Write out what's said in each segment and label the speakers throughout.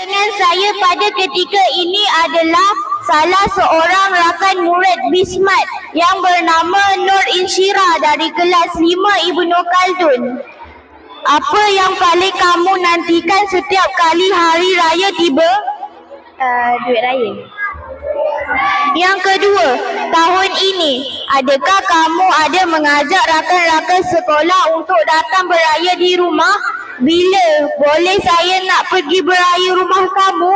Speaker 1: dengan saya pada ketika ini adalah salah seorang rakan murid Bismat yang bernama Nur Insyirah dari kelas 5 Ibnu Khaldun. Apa yang paling kamu nantikan setiap kali hari raya tiba?
Speaker 2: Duit raya.
Speaker 1: Yang kedua, tahun ini, adakah kamu ada mengajak rakan-rakan sekolah untuk datang beraya di rumah? Bila? Boleh saya nak pergi beraya rumah kamu?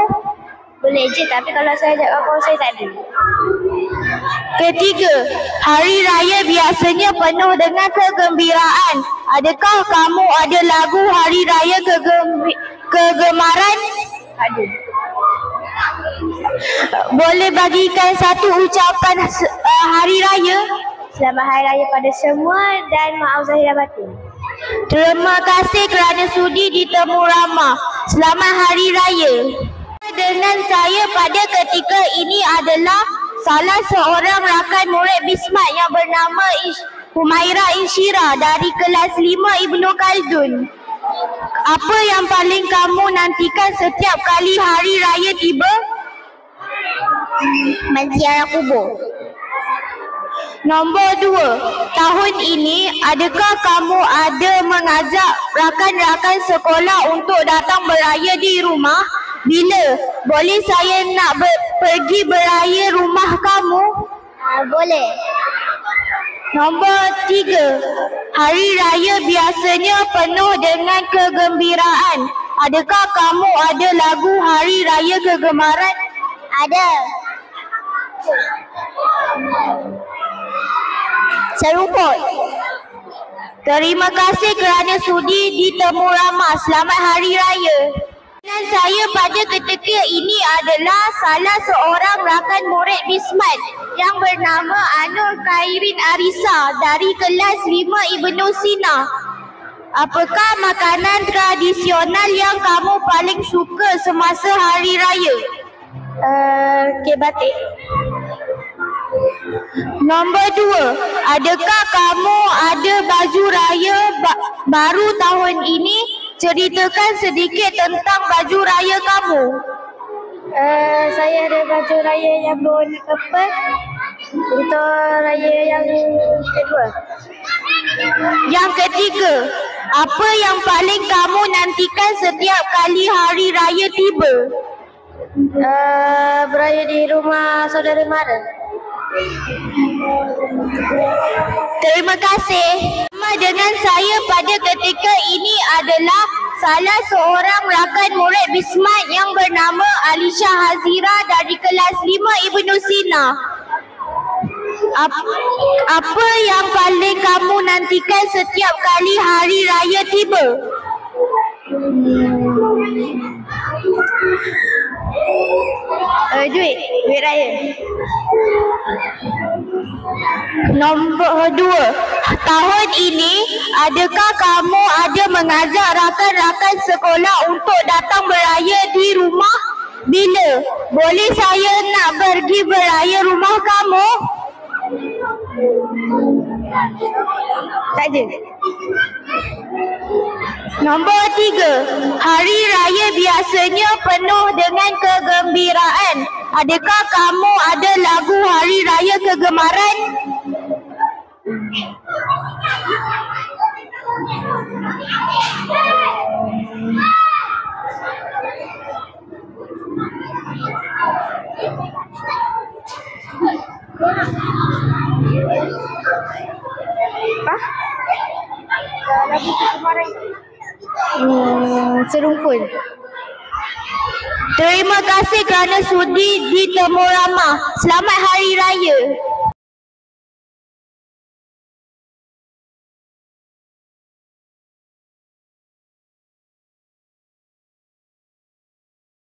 Speaker 2: Boleh je, tapi kalau saya ajak kawan saya tak ada.
Speaker 1: Ketiga, hari raya biasanya penuh dengan kegembiraan. Adakah kamu ada lagu hari raya kegemaran?
Speaker 2: Ada.
Speaker 1: Boleh bagikan satu ucapan hari raya?
Speaker 2: Selamat Hari Raya pada semua dan maaf zahir dan batin.
Speaker 1: Terima kasih kerana sudi ditemu ramah. Selamat Hari Raya. Dengan saya pada ketika ini adalah salah seorang rakan murid Bismat yang bernama Humairah Insyirah dari kelas 5 Ibnu Khaldun. Apa yang paling kamu nantikan setiap kali hari raya tiba?
Speaker 2: Menziarah kubur.
Speaker 1: Nombor 2, tahun ini adakah kamu ada mengajak rakan-rakan sekolah untuk datang beraya di rumah? Bila? Boleh saya nak pergi beraya rumah kamu?
Speaker 2: Boleh.
Speaker 1: Nombor 3, hari raya biasanya penuh dengan kegembiraan. Adakah kamu ada lagu hari raya kegemaran?
Speaker 2: Ada. Seruput.
Speaker 1: Terima kasih kerana sudi ditemu ramah. Selamat Hari Raya. Dan saya pada ketika ini adalah salah seorang rakan murid Bismat yang bernama Anur Khairin Arisa dari kelas 5 Ibnu Sina. Apakah makanan tradisional yang kamu paling suka semasa Hari Raya?
Speaker 2: Kek batik.
Speaker 1: Nombor 2, adakah kamu ada baju raya baru tahun ini? Ceritakan sedikit tentang baju raya kamu.
Speaker 2: Saya ada baju raya yang berwarna purple untuk raya yang kedua.
Speaker 1: Yang ketiga, apa yang paling kamu nantikan setiap kali hari raya tiba?
Speaker 2: Beraya di rumah saudara mara.
Speaker 1: Terima kasih. Dengan saya pada ketika ini adalah salah seorang rakan murid Bismat yang bernama Alisha Hazira dari kelas 5 Ibnu Sina. Apa yang paling kamu nantikan setiap kali hari raya tiba?
Speaker 2: Duit raya.
Speaker 1: Nombor 2, tahun ini adakah kamu ada mengajak rakan-rakan sekolah untuk datang beraya di rumah? Bila? Boleh saya nak pergi beraya rumah kamu?
Speaker 2: Tak ada.
Speaker 1: Nombor 3, hari raya biasanya penuh dengan kegembiraan. Adakah kamu ada lagu hari raya kegemaran?
Speaker 2: Lagu kegemaran. Serumpun.
Speaker 1: Terima kasih kerana sudi ditemu ramah. Selamat Hari Raya.